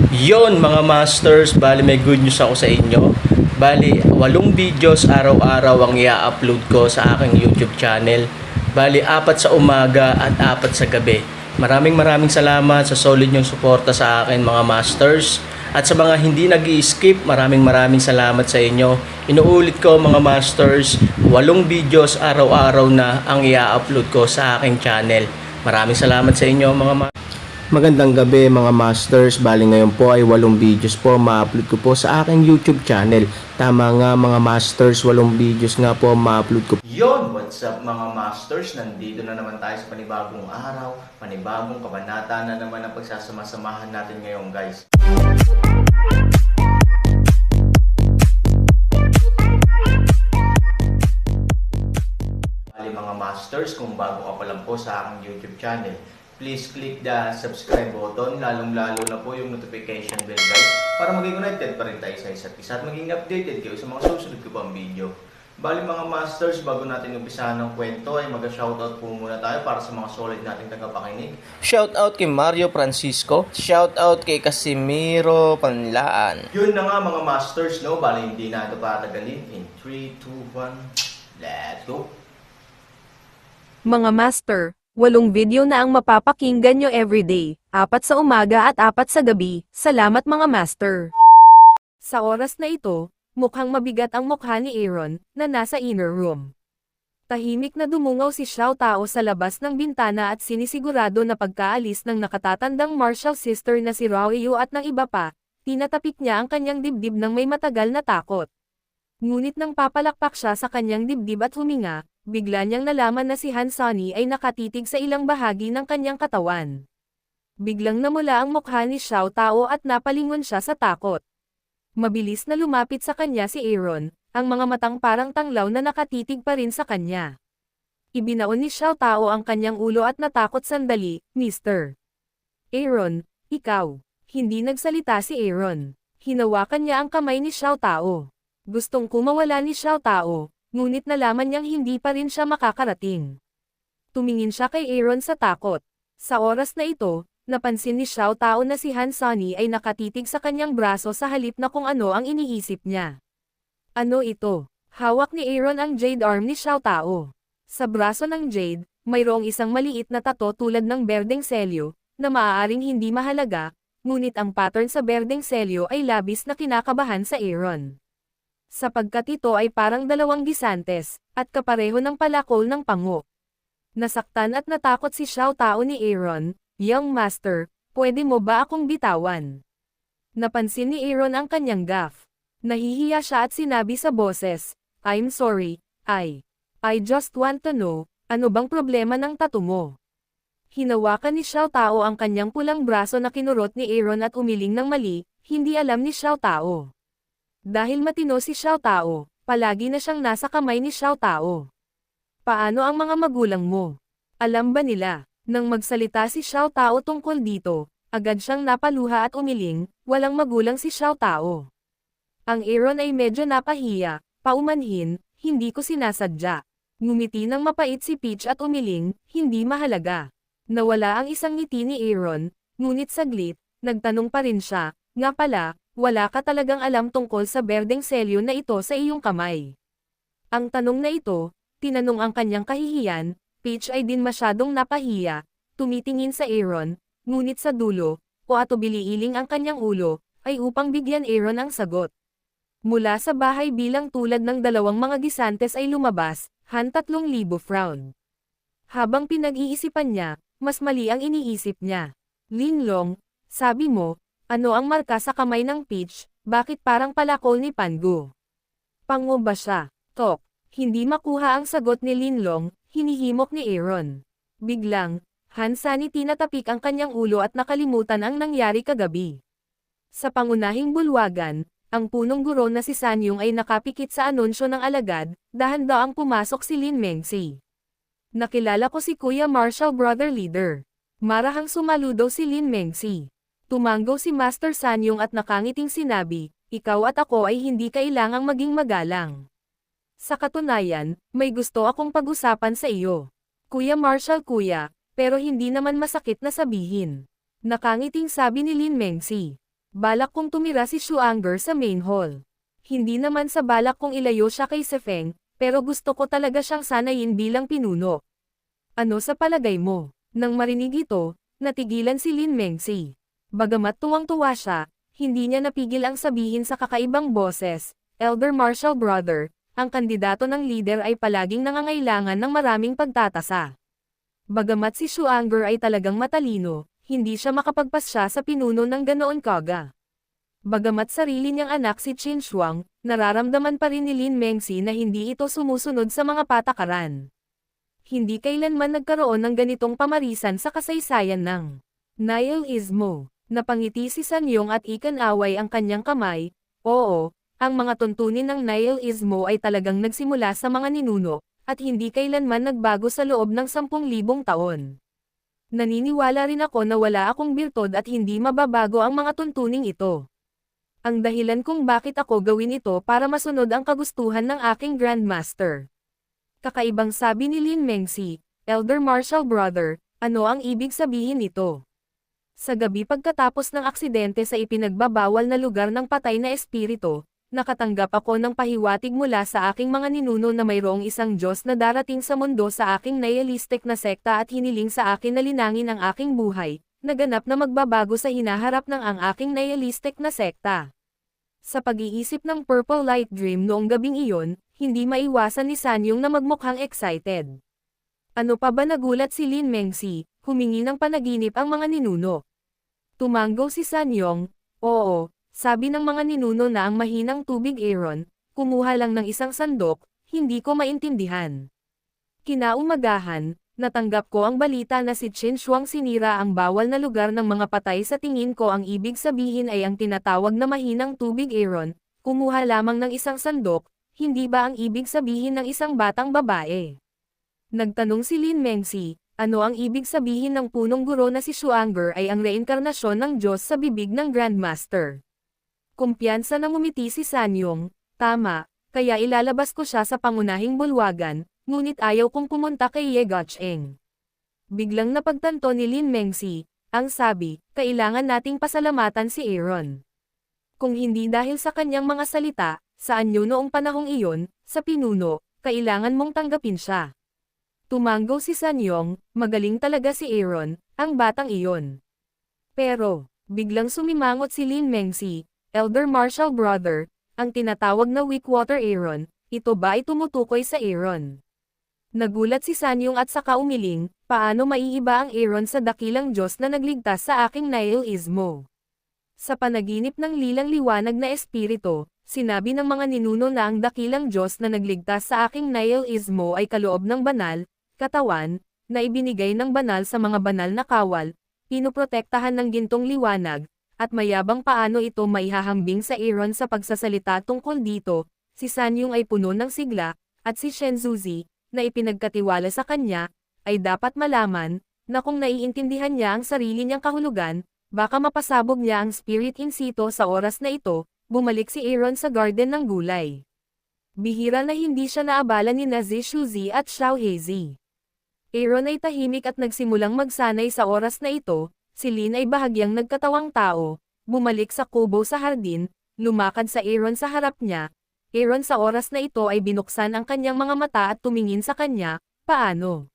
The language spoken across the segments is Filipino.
Yon mga masters, bali may good news ako sa inyo. Bali, 8 videos araw-araw ang i-upload ko sa aking YouTube channel. Bali, 4 sa umaga at 4 sa gabi. Maraming salamat sa solid nyong suporta sa akin mga masters. At sa mga hindi nag-i-skip, maraming salamat sa inyo. Inuulit ko mga masters, 8 videos araw-araw na ang i-upload ko sa aking channel. Maraming salamat sa inyo mga masters. Magandang gabi mga masters, bali ngayon po ay 8 videos po ma-upload ko po sa aking YouTube channel. Tama nga mga masters, 8 videos nga po ma-upload ko. Yon, what's up mga masters? Nandito na naman tayo sa panibagong araw, panibagong kabanata na naman ang pagsasama-samahan natin ngayon guys. Bali mga masters, kung bago ka pa lang po sa aking YouTube channel, please click the subscribe button, lalong-lalo na po yung notification bell guys, para maging connected pa rin tayo sa isa't isa at maging updated kayo sa mga susunod ko pang video. Bali mga masters, bago natin umpisahan ng kwento ay mag-shoutout po muna tayo para sa mga solid nating tagapakinig. Shoutout kay Mario Francisco, shoutout kay Casimiro Panlaan. Yun na nga mga masters, no? Bali hindi na ito patagalin. In 3, 2, 1, let's go! Mga master, 8 video na ang mapapakinggan nyo everyday, 4 sa umaga at 4 sa gabi. Salamat mga master. Sa oras na ito, mukhang mabigat ang mukha ni Aaron, na nasa inner room. Tahimik na dumungaw si Xiao Tao sa labas ng bintana at sinisigurado na pagkaalis ng nakatatandang martial sister na si Raoyu at ng iba pa, tinatapik niya ang kanyang dibdib ng may matagal na takot. Ngunit nang papalakpak siya sa kanyang dibdib at huminga, bigla niyang nalaman na si Han Sunny ay nakatitig sa ilang bahagi ng kanyang katawan. Biglang namula ang mukha ni Xiao Tao at napalingon siya sa takot. Mabilis na lumapit sa kanya si Aaron, ang mga matang parang tanglaw na nakatitig pa rin sa kanya. Ibinaon ni Xiao Tao ang kanyang ulo at natakot sandali, Mr. Aaron, ikaw. Hindi nagsalita si Aaron. Hinawakan niya ang kamay ni Xiao Tao. Gustong kumawala ni Xiao Tao, ngunit nalaman niyang hindi pa rin siya makakarating. Tumingin siya kay Aaron sa takot. Sa oras na ito, napansin ni Xiao Tao na si Han Sunny ay nakatitig sa kanyang braso sa halip na kung ano ang iniisip niya. Ano ito? Hawak ni Aaron ang jade arm ni Xiao Tao. Sa braso ng jade, mayroong isang maliit na tato tulad ng berdeng selyo, na maaaring hindi mahalaga, ngunit ang pattern sa berdeng selyo ay labis na kinakabahan sa Aaron. Sapagkat ito ay parang 2 gisantes, at kapareho ng palakol ng pango. Nasaktan at natakot si Xiao Tao ni Aaron, Young Master, pwede mo ba akong bitawan? Napansin ni Aaron ang kanyang gaff. Nahihiya siya at sinabi sa boses, I'm sorry, I just want to know, ano bang problema ng tattoo mo? Hinawakan ni Xiao Tao ang kanyang pulang braso na kinurot ni Aaron at umiling ng mali, hindi alam ni Xiao Tao. Dahil matino si Xiao Tao, palagi na siyang nasa kamay ni Xiao Tao. Paano ang mga magulang mo? Alam ba nila? Nang magsalita si Xiao Tao tungkol dito, agad siyang napaluha at umiling, walang magulang si Xiao Tao. Ang Aaron ay medyo napahiya, paumanhin, hindi ko sinasadya. Ngumiti ng mapait si Peach at umiling, hindi mahalaga. Nawala ang isang ngiti ni Aaron, ngunit saglit, nagtanong pa rin siya, nga pala, wala ka talagang alam tungkol sa berdeng selyo na ito sa iyong kamay. Ang tanong na ito, tinanong ang kanyang kahihiyan, Peach ay din masyadong napahiya, tumitingin sa Aaron, ngunit sa dulo, o atubiliiling ang kanyang ulo, ay upang bigyan Aaron ang sagot. Mula sa bahay bilang tulad ng 2 mga gisantes ay lumabas, Han 3,000 frown. Habang pinag-iisipan niya, mas mali ang iniisip niya. Linlong, sabi mo, ano ang marka sa kamay ng Peach, bakit parang palakol ni Pangu? Pango ba siya? Tok. Hindi makuha ang sagot ni Linlong, hinihimok ni Aaron. Biglang, Han Sunny tinatapik ang kanyang ulo at nakalimutan ang nangyari kagabi. Sa pangunahing bulwagan, ang punong guro na si Sanyong ay nakapikit sa anunsyo ng alagad, dahan-daang pumasok si Lin Mengzi. Nakilala ko si Kuya Marshall Brother Leader. Marahang sumaludo si Lin Mengzi. Tumanggaw si Master Sanyong at nakangiting sinabi, ikaw at ako ay hindi kailangang maging magalang. Sa katunayan, may gusto akong pag-usapan sa iyo. Kuya Marshall kuya, pero hindi naman masakit na sabihin. Nakangiting sabi ni Lin Mengzi. Balak kong tumira si Shuanger sa main hall. Hindi naman sa balak kong ilayo siya kay Sefeng, pero gusto ko talaga siyang sanayin bilang pinuno. Ano sa palagay mo? Nang marinig ito, natigilan si Lin Mengzi. Bagamat tuwang-tuwa siya, hindi niya napigil ang sabihin sa kakaibang boses, Elder Marshall Brother, ang kandidato ng leader ay palaging nangangailangan ng maraming pagtatasa. Bagamat si Shuanger ay talagang matalino, hindi siya makapagpasya sa pinuno ng ganoon kaga. Bagamat sarili niyang anak si Qin Shuang, nararamdaman pa rin ni Lin Mengzi na hindi ito sumusunod sa mga patakaran. Hindi kailanman nagkaroon ng ganitong pamarisan sa kasaysayan ng nihilismo. Napangiti si Sanyong at ikan-away ang kanyang kamay. Oo, ang mga tuntunin ng nihilismo ay talagang nagsimula sa mga ninuno, at hindi kailanman nagbago sa loob ng 10,000 taon. Naniniwala rin ako na wala akong birtod at hindi mababago ang mga tuntuning ito. Ang dahilan kung bakit ako gawin ito para masunod ang kagustuhan ng aking Grandmaster. Kakaibang sabi ni Lin Mengzi, Elder Marshall Brother, ano ang ibig sabihin nito? Sa gabi pagkatapos ng aksidente sa ipinagbabawal na lugar ng patay na espiritu, nakatanggap ako ng pahiwatig mula sa aking mga ninuno na mayroong isang Diyos na darating sa mundo sa aking nihilistic na sekta at hiniling sa akin na linangin ang aking buhay, naganap na magbabago sa hinaharap ng ang aking nihilistic na sekta. Sa pag-iisip ng Purple Light Dream noong gabing iyon, hindi maiwasan ni Sanyong na magmukhang excited. Ano pa ba nagulat si Lin Mengzi, humingi ng panaginip ang mga ninuno. Tumango si Sanyong, oo, sabi ng mga ninuno na ang mahinang tubig Aaron, kumuha lang ng isang sandok, hindi ko maintindihan. Kinaumagahan, natanggap ko ang balita na si Qin Shuang sinira ang bawal na lugar ng mga patay sa tingin ko ang ibig sabihin ay ang tinatawag na mahinang tubig Aaron, kumuha lamang ng isang sandok, hindi ba ang ibig sabihin ng isang batang babae? Nagtanong si Lin Mengzi. Ano ang ibig sabihin ng punong guro na si Shuanger ay ang reinkarnasyon ng Diyos sa bibig ng Grandmaster? Kumpiyansa na ngumiti si Sanyong, tama, kaya ilalabas ko siya sa pangunahing bulwagan, ngunit ayaw kong pumunta kay Ye Gacheng. Biglang napagtanto ni Lin Mengzi, ang sabi, kailangan nating pasalamatan si Aaron. Kung hindi dahil sa kanyang mga salita, sa anyo noong panahong iyon, sa pinuno, kailangan mong tanggapin siya. Tumango si Sanyong, magaling talaga si Aaron, ang batang iyon. Pero, biglang sumimangot si Lin Mengzi, Elder Marshall Brother, ang tinatawag na Weakwater Aaron, ito ba ay tumutukoy sa Aaron? Nagulat si Sanyong at saka umiling, paano maiiba ang Aaron sa dakilang Diyos na nagligtas sa aking nihilismo? Sa panaginip ng lilang liwanag na espiritu, sinabi ng mga ninuno na ang dakilang Diyos na nagligtas sa aking nihilismo ay kaloob ng banal, katawan, na ibinigay ng banal sa mga banal na kawal, pinoprotektahan ng gintong liwanag, at mayabang paano ito maihahambing sa Aaron sa pagsasalita tungkol dito, si Sanyong ay puno ng sigla, at si Shenzuzi, na ipinagkatiwala sa kanya, ay dapat malaman, na kung naiintindihan niya ang sarili niyang kahulugan, baka mapasabog niya ang spirit in situ sa oras na ito, bumalik si Aaron sa garden ng gulay. Bihira na hindi siya naabala ni Nazi Shuzi at Xiao Hezi. Aaron ay tahimik at nagsimulang magsanay sa oras na ito, si Lin ay bahagyang nagkatawang tao, bumalik sa kubo sa hardin, lumakad sa Aaron sa harap niya. Aaron sa oras na ito ay binuksan ang kanyang mga mata at tumingin sa kanya, paano?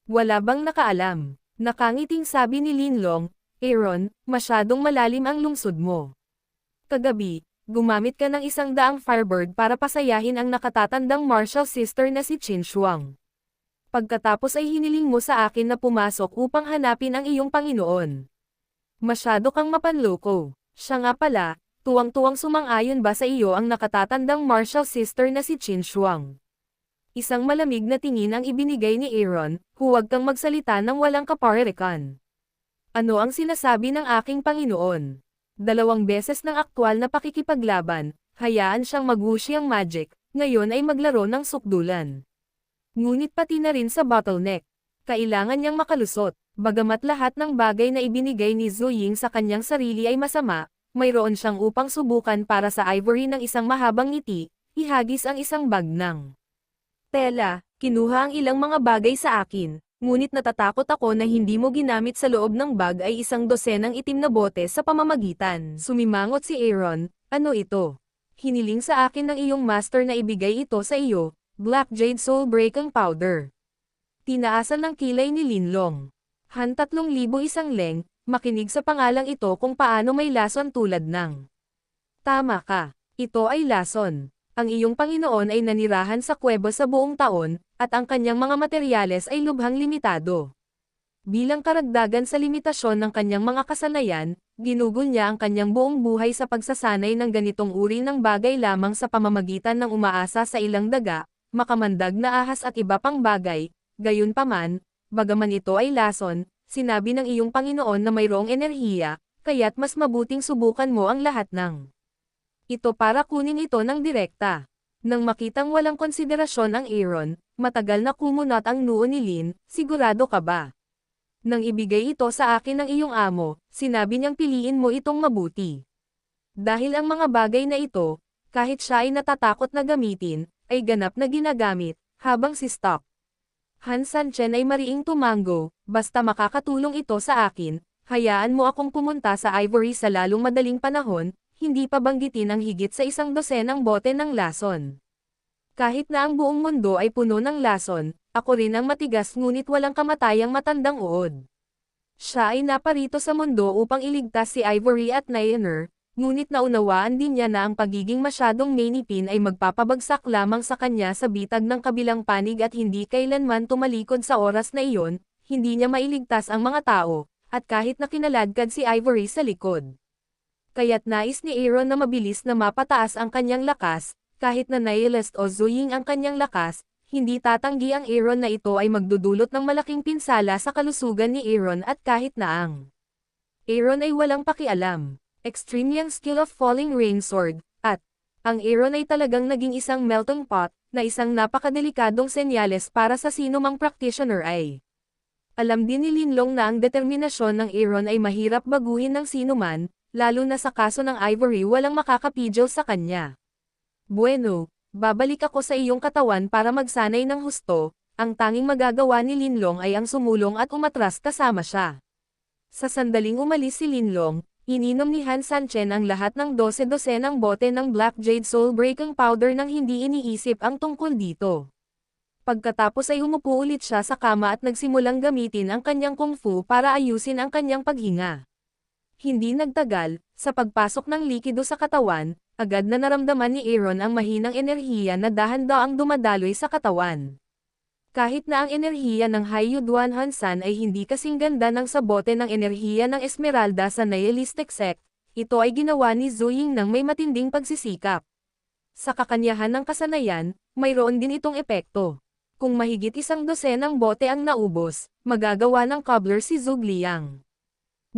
Wala bang nakaalam? Nakangiting sabi ni Linlong, Aaron, masyadong malalim ang lungsod mo. Kagabi, gumamit ka ng 100 Firebird para pasayahin ang nakatatandang martial sister na si Qin Shuang. Pagkatapos ay hiniling mo sa akin na pumasok upang hanapin ang iyong Panginoon. Masyado kang mapanloko. Siya nga pala, tuwang-tuwang sumang-ayon ba sa iyo ang nakatatandang martial sister na si Qin Shuang? Isang malamig na tingin ang ibinigay ni Aaron, huwag kang magsalita ng walang kaparerikan. Ano ang sinasabi ng aking Panginoon? 2 beses ng aktwal na pakikipaglaban, hayaan siyang mag-wushi ang magic, ngayon ay maglaro ng sukdulan. Ngunit pati na rin sa bottleneck. Kailangan niyang makalusot, bagamat lahat ng bagay na ibinigay ni Zhu Ying sa kanyang sarili ay masama, mayroon siyang upang subukan para sa ivory ng isang mahabang ngiti, ihagis ang isang bag ng tela, kinuha ang ilang mga bagay sa akin, Ngunit natatakot ako na hindi mo ginamit sa loob ng bag ay isang dosenang itim na bote sa pamamagitan. Sumimangot si Aaron, ano ito? Hiniling sa akin ng iyong master na ibigay ito sa iyo, Black Jade Soul Breaking Powder. Tinaasan ng kilay ni Linlong. Han 3,001 leng, makinig sa pangalang ito kung paano may lason tulad ng. Tama ka, ito ay lason. Ang iyong Panginoon ay nanirahan sa kuweba sa buong taon, at ang kanyang mga materyales ay lubhang limitado. Bilang karagdagan sa limitasyon ng kanyang mga kasanayan, ginugol niya ang kanyang buong buhay sa pagsasanay ng ganitong uri ng bagay lamang sa pamamagitan ng umaasa sa ilang daga, makamandag na ahas at iba pang bagay. Gayunpaman, bagaman ito ay lason, sinabi ng iyong Panginoon na mayroong enerhiya, kaya't mas mabuting subukan mo ang lahat ng ito para kunin ito ng direkta. Nang makitang walang konsiderasyon ang Aaron, matagal na kumunot ang noo ni Lin, sigurado ka ba? Nang ibigay ito sa akin ng iyong amo, sinabi niyang piliin mo itong mabuti. Dahil ang mga bagay na ito, kahit siya ay natatakot na gamitin, ay ganap na ginagamit, habang si Stock. Han Sanchen ay mariing tumango, basta makakatulong ito sa akin, hayaan mo akong pumunta sa Ivory sa lalong madaling panahon, hindi pa banggitin ang higit sa 100 bote ng lason. Kahit na ang buong mundo ay puno ng lason, ako rin ang matigas ngunit walang kamatayang matandang uod. Siya ay naparito sa mundo upang iligtas si Ivory at Nyener, ngunit naunawaan din niya na ang pagiging masyadong mainipin ay magpapabagsak lamang sa kanya sa bitag ng kabilang panig at hindi kailanman tumalikod sa oras na iyon, hindi niya mailigtas ang mga tao, at kahit na kinaladkad si Ivory sa likod. Kaya't nais ni Aaron na mabilis na mapataas ang kanyang lakas, kahit na nihilist o Zuying ang kanyang lakas, hindi tatanggi ang Aaron na ito ay magdudulot ng malaking pinsala sa kalusugan ni Aaron at kahit na ang Aaron ay walang pakialam. Extreme yung skill of Falling Rain Sword, at ang Aaron ay talagang naging isang melting pot, na isang napakadelikadong senyales para sa sino mang practitioner ay. Alam din ni Linlong na ang determinasyon ng Aaron ay mahirap baguhin ng sino man, lalo na sa kaso ng Ivory walang makakapigil sa kanya. Bueno, babalik ako sa iyong katawan para magsanay ng husto, ang tanging magagawa ni Linlong ay ang sumulong at umatras kasama siya. Sa sandaling umalis si Linlong, ininom ni Han Sanchen ang lahat ng 12-dosenang bote ng Black Jade Soul Breaking Powder nang hindi iniisip ang tungkol dito. Pagkatapos ay umupo ulit siya sa kama at nagsimulang gamitin ang kanyang kung fu para ayusin ang kanyang paghinga. Hindi nagtagal, sa pagpasok ng likido sa katawan, agad na naramdaman ni Aaron ang mahinang enerhiya na dahan-daang dumadaloy sa katawan. Kahit na ang enerhiya ng Haiyuduan Hansan ay hindi kasing ganda ng sa bote ng enerhiya ng Esmeralda sa Nihilistic Sect, ito ay ginawa ni Zuying ng may matinding pagsisikap. Sa kakanyahan ng kasanayan, mayroon din itong epekto. Kung mahigit 100 bote ang naubos, magagawa ng cobbler si Zhuge Liang.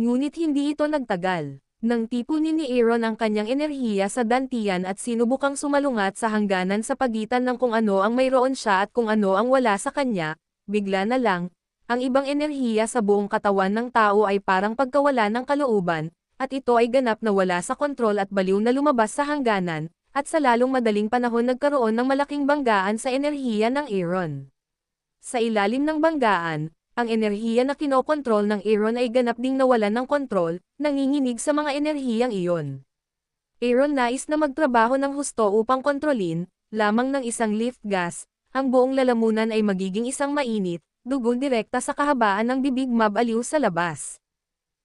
Ngunit hindi ito nagtagal. Nang tipunin ni Aaron ang kanyang enerhiya sa dantian at sinubukang sumalungat sa hangganan sa pagitan ng kung ano ang mayroon siya at kung ano ang wala sa kanya, bigla na lang, ang ibang enerhiya sa buong katawan ng tao ay parang pagkawala ng kalooban, at ito ay ganap na wala sa kontrol at baliw na lumabas sa hangganan, at sa lalong madaling panahon nagkaroon ng malaking banggaan sa enerhiya ng Aaron. Sa ilalim ng banggaan, ang enerhiya na kinokontrol ng Aaron ay ganap ding nawalan ng kontrol, nanginginig sa mga enerhiyang iyon. Aaron nais na magtrabaho ng husto upang kontrolin, lamang ng isang lift gas, ang buong lalamunan ay magiging isang mainit, dugo direkta sa kahabaan ng bibig mabaliw sa labas.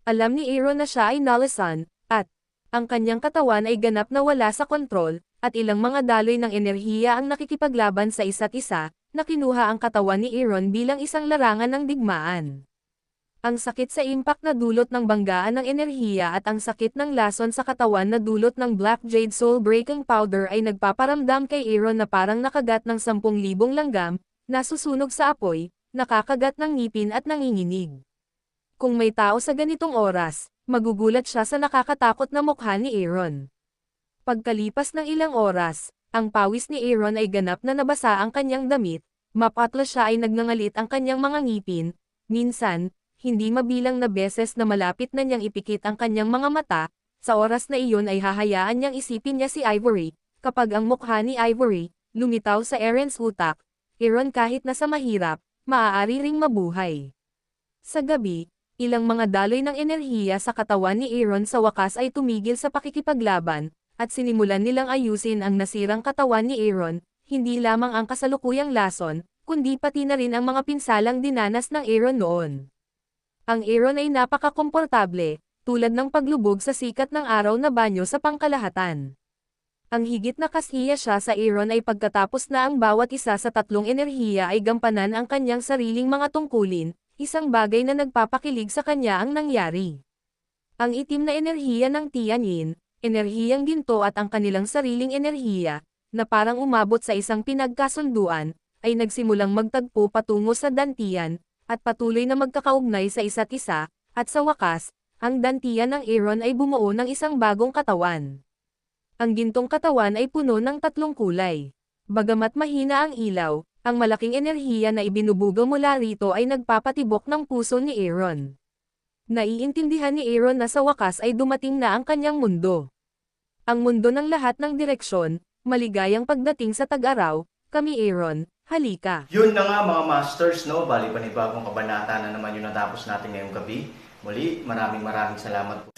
Alam ni Aaron na siya ay nalasan, at ang kanyang katawan ay ganap na wala sa kontrol, at ilang mga daloy ng enerhiya ang nakikipaglaban sa isa't isa, na kinuha ang katawan ni Aaron bilang isang larangan ng digmaan. Ang sakit sa impact na dulot ng banggaan ng enerhiya at ang sakit ng lason sa katawan na dulot ng Black Jade Soul Breaking Powder ay nagpaparamdam kay Aaron na parang nakagat ng 10,000 langgam, nasusunog sa apoy, nakakagat ng ngipin at nanginginig. Kung may tao sa ganitong oras, magugulat siya sa nakakatakot na mukha ni Aaron. Pagkalipas ng ilang oras, ang pawis ni Aaron ay ganap na nabasa ang kanyang damit, mapatla siya ay nagngangalit ang kanyang mga ngipin, minsan, hindi mabilang na beses na malapit na niyang ipikit ang kanyang mga mata, sa oras na iyon ay hahayaan niyang isipin niya si Ivory, kapag ang mukha ni Ivory, lumitaw sa Aaron's utak, Aaron kahit na sa mahirap, maaari ring mabuhay. Sa gabi, ilang mga daloy ng enerhiya sa katawan ni Aaron sa wakas ay tumigil sa pakikipaglaban, at sinimulan nilang ayusin ang nasirang katawan ni Aaron, hindi lamang ang kasalukuyang lason, kundi pati na rin ang mga pinsalang dinanas ng Aaron noon. Ang Aaron ay napaka-komportable, tulad ng paglubog sa sikat ng araw na banyo sa pangkalahatan. Ang higit na kasiya siya sa Aaron ay pagkatapos na ang bawat isa sa tatlong enerhiya ay gampanan ang kanyang sariling mga tungkulin, isang bagay na nagpapakilig sa kanya ang nangyari. Ang itim na enerhiya ng Tianyin, enerhiyang ginto at ang kanilang sariling enerhiya, na parang umabot sa isang pinagkasunduan, ay nagsimulang magtagpo patungo sa dantian, at patuloy na magkakaugnay sa isa't isa, at sa wakas, ang dantian ng Aaron ay bumuo ng isang bagong katawan. Ang gintong katawan ay puno ng tatlong kulay. Bagamat mahina ang ilaw, ang malaking enerhiya na ibinubuga mula rito ay nagpapatibok ng puso ni Aaron. Naiintindihan ni Aaron na sa wakas ay dumating na ang kanyang mundo. Ang mundo ng lahat ng direksyon, maligayang pagdating sa tag-araw, kami Aaron, halika. Yun na nga mga masters, no? Bali panibagong kabanata na naman yung natapos natin ngayong gabi. Muli, maraming salamat po